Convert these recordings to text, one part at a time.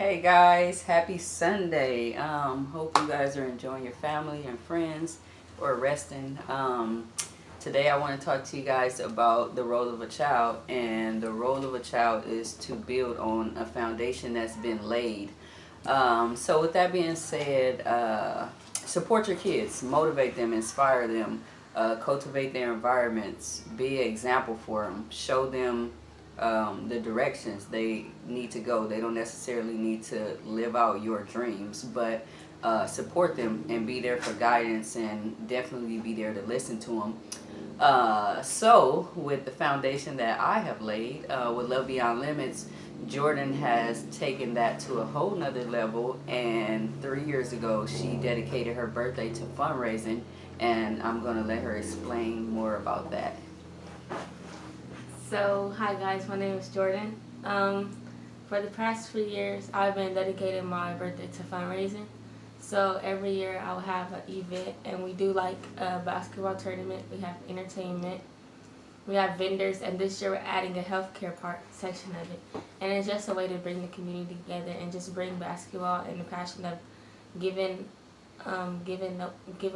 Hey guys, happy Sunday. Hope you guys are enjoying your family and friends or resting. Today I want to talk to you guys about the role of a child, and the role of a child is to build on a foundation that's been laid. So with that being said, support your kids, motivate them, inspire them, cultivate their environments, be an example for them, show them the directions they need to go. They don't necessarily need to live out your dreams, but support them and be there for guidance, and definitely be there to listen to them. So with the foundation that I have laid with Love Beyond Limits, Jordan has taken that to a whole nother level, and 3 years ago she dedicated her birthday to fundraising, and I'm going to let her explain more about that. So, hi guys, my name is Jordan. For the past 3 years, I've been dedicating my birthday to fundraising. So every year I'll have an event, and we do like a basketball tournament, we have entertainment, we have vendors, and this year we're adding a healthcare part section of it. And it's just a way to bring the community together and just bring basketball and the passion of giving given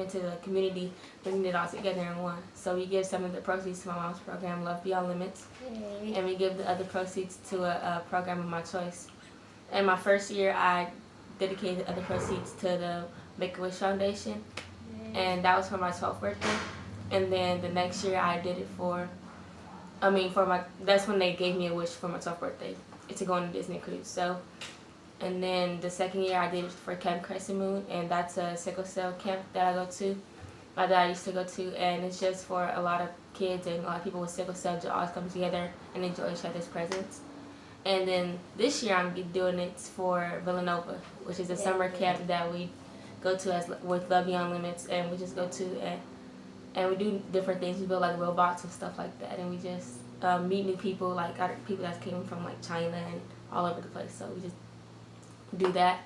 to the community, bringing it all together in one. So we give some of the proceeds to my mom's program, Love Beyond Limits, and we give the other proceeds to a program of my choice. In my first year, I dedicated the other proceeds to the Make-A-Wish Foundation, and that was for my 12th birthday. And then the next year, I did it that's when they gave me a wish for my 12th birthday, to go on a Disney cruise. So. And then the second year I did it for Camp Crescent Moon, and that's a sickle cell camp that I go to, that I used to go to, and it's just for a lot of kids and a lot of people with sickle cell to all come together and enjoy each other's presence. And then this year I'm doing it for Villanova, which is a summer camp that we go to with Love Beyond Limits, and we just go to and we do different things. We build like robots and stuff like that, and we just meet new people, like other people that came from like China and all over the place. So we just do that.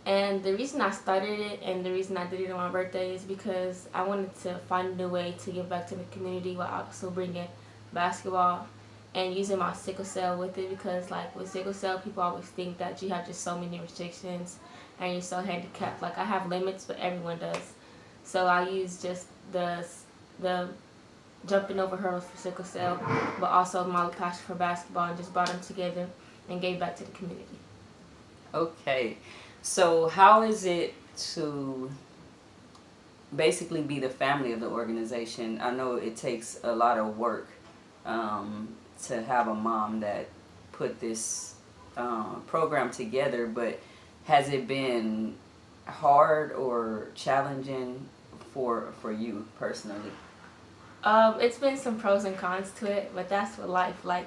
And the reason I started it and the reason I did it on my birthday is because I wanted to find a new way to give back to the community while also bringing basketball and using my sickle cell with it, because like with sickle cell, people always think that you have just so many restrictions and you're so handicapped. Like I have limits, but everyone does. So I use just the jumping over hurdles for sickle cell, but also my passion for basketball, and just brought them together and gave back to the community. Okay, so how is it to basically be the family of the organization? I know it takes a lot of work to have a mom that put this program together, but has it been hard or challenging for you personally? It's been some pros and cons to it, but that's what life. Like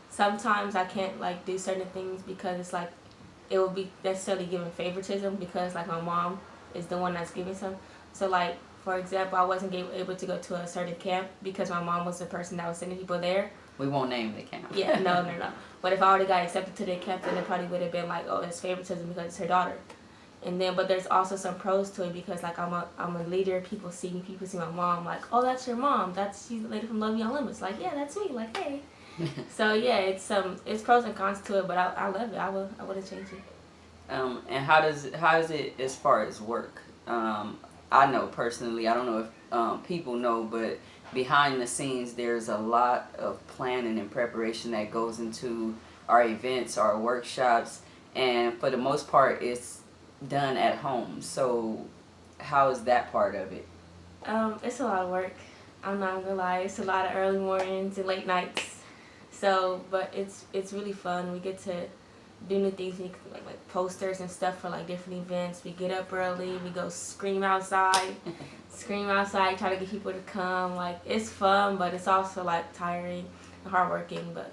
sometimes I can't like do certain things because it's like it would be necessarily giving favoritism, because like my mom is the one that's giving some. So like for example, I wasn't able to go to a certain camp because my mom was the person that was sending people there. We won't name the camp. Yeah, no. But if I already got accepted to the camp, then it probably would have been like, oh, it's favoritism because it's her daughter. And then, but there's also some pros to it, because like I'm a leader. People see me. People see my mom. Like, oh, that's your mom. She's the lady from Love Beyond Limits. Like, yeah, that's me. Like, hey. So yeah, it's pros and cons to it, but I love it. I wouldn't change it. And how is it as far as work? I know personally, I don't know if people know, but behind the scenes there's a lot of planning and preparation that goes into our events, our workshops, and for the most part it's done at home. So how is that part of it? It's a lot of work. I'm not gonna lie. It's a lot of early mornings and late nights. So, but it's really fun. We get to do new things, like posters and stuff for like different events. We get up early. We go scream outside, try to get people to come. Like it's fun, but it's also like tiring and hardworking. But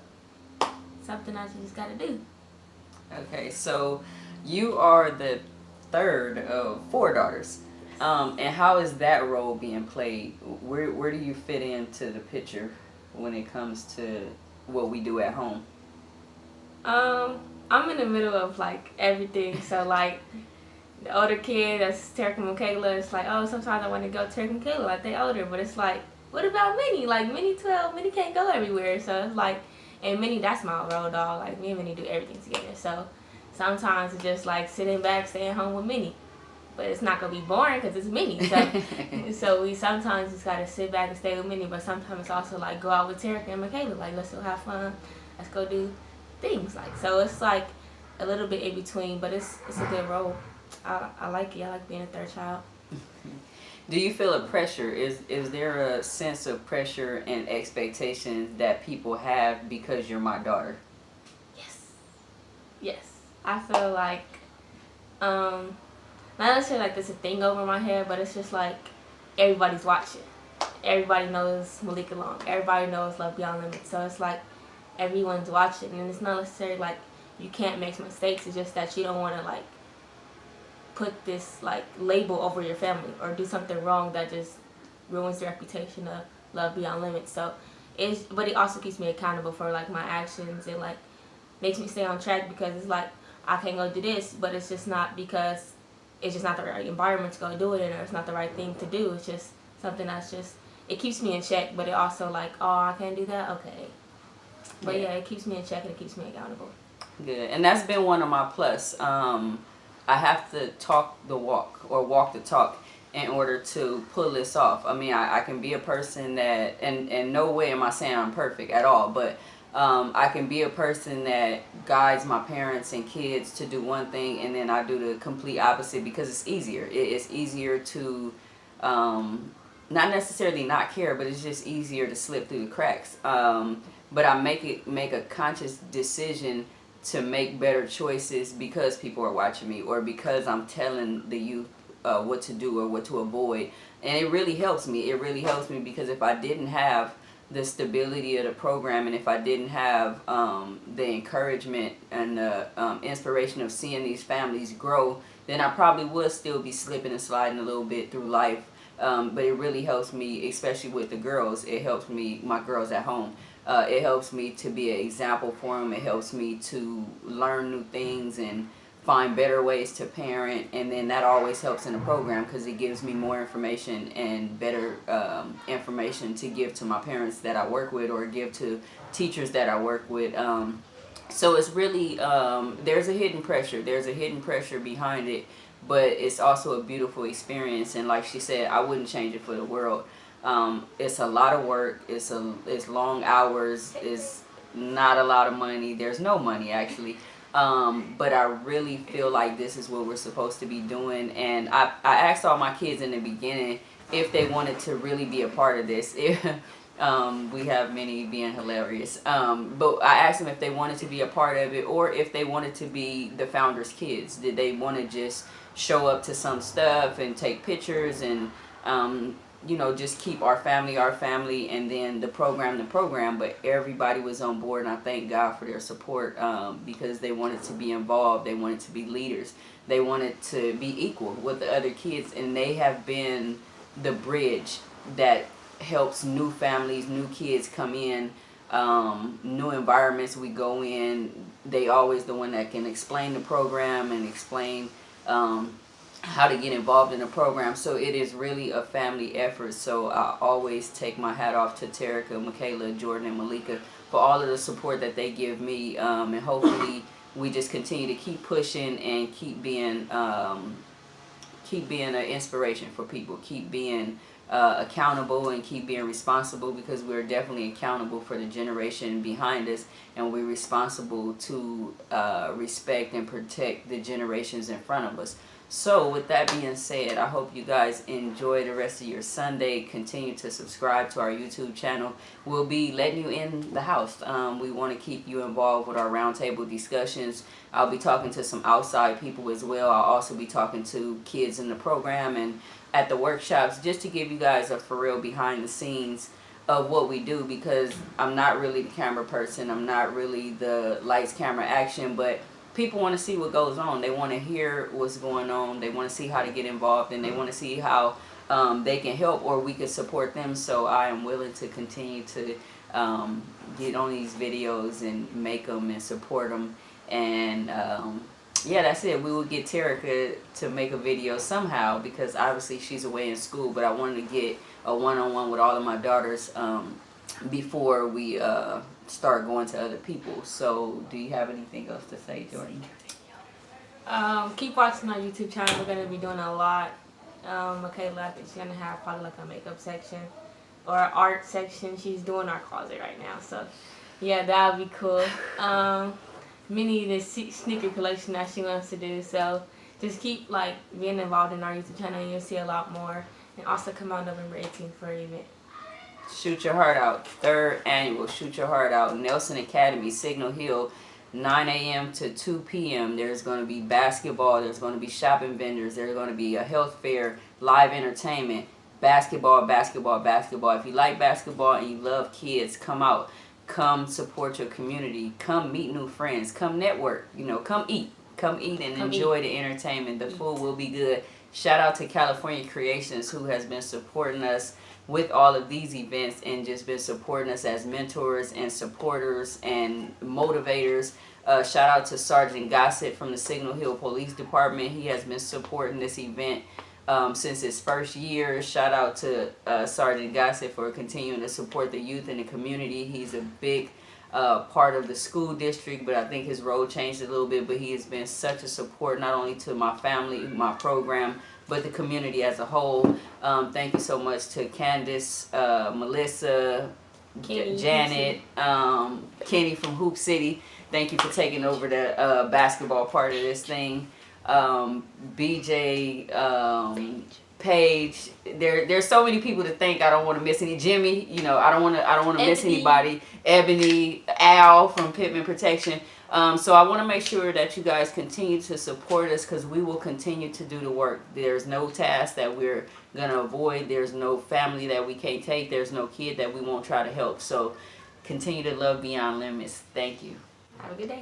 something else you just gotta do. Okay, so you are the third of 4 daughters. And how is that role being played? Where do you fit into the picture when it comes to what we do at home? I'm in the middle of like everything. So like the older kid, that's Tarek and Michaela, it's like, oh, sometimes I want to go Tarek and Michaela, like they older, but it's like, what about Minnie? Like Minnie 12, Minnie can't go everywhere. So it's like, and Minnie, that's my road dog. Like me and Minnie do everything together. So Sometimes it's just like sitting back, staying home with Minnie. But it's not gonna be boring because it's Minnie. So we sometimes just gotta sit back and stay with Minnie. But sometimes it's also like go out with Terica and Michaela. Like let's go have fun. Let's go do things. Like so it's like a little bit in between. But it's a good role. I like it. I like being a third child. Do you feel a pressure? Is there a sense of pressure and expectations that people have because you're my daughter? Yes. I feel like not necessarily like there's a thing over my head, but it's just like everybody's watching. Everybody knows Malika Long. Everybody knows Lovebeyondlimit. So it's like everyone's watching, and it's not necessarily like you can't make mistakes. It's just that you don't want to like put this like label over your family or do something wrong that just ruins the reputation of Lovebeyondlimit. So but it also keeps me accountable for like my actions and like makes me stay on track because it's like I can go do this, but it's just not because it's just not the right environment to go do it in, or it's not the right thing to do. It's just something that's just, it keeps me in check, but it also like, oh, I can't do that? Okay. But yeah, it keeps me in check and it keeps me accountable. Good. And that's been one of my plus. I have to talk the walk or walk the talk in order to pull this off. I mean, I can be a person that, and no way am I saying I'm perfect at all, but I can be a person that guides my parents and kids to do one thing, and then I do the complete opposite because it's easier. It's easier to not necessarily not care, but it's just easier to slip through the cracks. But I make a conscious decision to make better choices because people are watching me, or because I'm telling the youth what to do or what to avoid. And it really helps me. It really helps me because if I didn't have the stability of the program, and if I didn't have the encouragement and the inspiration of seeing these families grow, then I probably would still be slipping and sliding a little bit through life. But it really helps me, especially with the girls. It helps me, my girls at home. It helps me to be an example for them. It helps me to learn new things and find better ways to parent, and then that always helps in the program because it gives me more information and better information to give to my parents that I work with or give to teachers that I work with. So it's really, there's a hidden pressure. There's a hidden pressure behind it, but it's also a beautiful experience. And like she said, I wouldn't change it for the world. It's a lot of work. It's long hours. It's not a lot of money. There's no money actually. But I really feel like this is what we're supposed to be doing. And I asked all my kids in the beginning if they wanted to really be a part of this. We have many being hilarious. But I asked them if they wanted to be a part of it or if they wanted to be the founders' kids. Did they want to just show up to some stuff and take pictures and, you know, just keep our family, and then the program, but everybody was on board, and I thank God for their support, because they wanted to be involved, they wanted to be leaders, they wanted to be equal with the other kids, and they have been the bridge that helps new families, new kids come in, new environments we go in. They always the one that can explain the program and explain how to get involved in the program. So it is really a family effort. So I always take my hat off to Terica, Michaela, Jordan, and Malika for all of the support that they give me, and hopefully we just continue to keep pushing and keep being an inspiration for people, keep being accountable and keep being responsible, because we're definitely accountable for the generation behind us, and we're responsible to respect and protect the generations in front of us. So with that being said, I hope you guys enjoy the rest of your Sunday. Continue to subscribe to our YouTube channel. We'll be letting you in the house. We want to keep you involved with our roundtable discussions. I'll be talking to some outside people as well. I'll also be talking to kids in the program and at the workshops, just to give you guys a for real behind the scenes of what we do, because I'm not really the camera person. I'm not really the lights, camera, action, but people want to see what goes on. They want to hear what's going on. They want to see how to get involved, and they want to see how they can help or we can support them. So I am willing to continue to get on these videos and make them and support them. And yeah, that's it. We will get Terica to make a video somehow, because obviously she's away in school, but I wanted to get a one-on-one with all of my daughters before we start going to other people. So do you have anything else to say, Jordan? Keep watching our YouTube channel. We're gonna be doing a lot. Michaela, I think she's gonna have probably like a makeup section or an art section. She's doing our closet right now, so yeah, that would be cool. Minnie, the sneaker collection that she wants to do. So just keep like being involved in our YouTube channel, and you'll see a lot more. And also come out November 18th for our event. Shoot Your Heart Out, 3rd annual Shoot Your Heart Out, Nelson Academy, Signal Hill, 9 a.m. to 2 p.m. There's going to be basketball, there's going to be shopping vendors, there's going to be a health fair, live entertainment, basketball, basketball, basketball. If you like basketball and you love kids, come out. Come support your community. Come meet new friends. Come network. You know, come eat. Come eat and enjoy the entertainment. The food will be good. Shout out to California Creations, who has been supporting us with all of these events and just been supporting us as mentors and supporters and motivators. Shout out to Sergeant Gossett from the Signal Hill Police Department. He has been supporting this event since its first year. Shout out to Sergeant Gossett for continuing to support the youth in the community. He's a big part of the school district, but I think his role changed a little bit, but he has been such a support not only to my family, my program, but the community as a whole. Thank you so much to Candace, Melissa, Kenny, Janet, Kenny from Hoop City. Thank you for taking over the basketball part of this thing. BJ, Paige. There's so many people to thank. I don't want to miss any. Jimmy, you know, I don't want to miss anybody. Ebony, Al from Pittman Protection. So I want to make sure that you guys continue to support us, because we will continue to do the work. There's no task that we're gonna avoid. There's no family that we can't take. There's no kid that we won't try to help. So continue to love Beyond Limits. Thank you. Have a good day.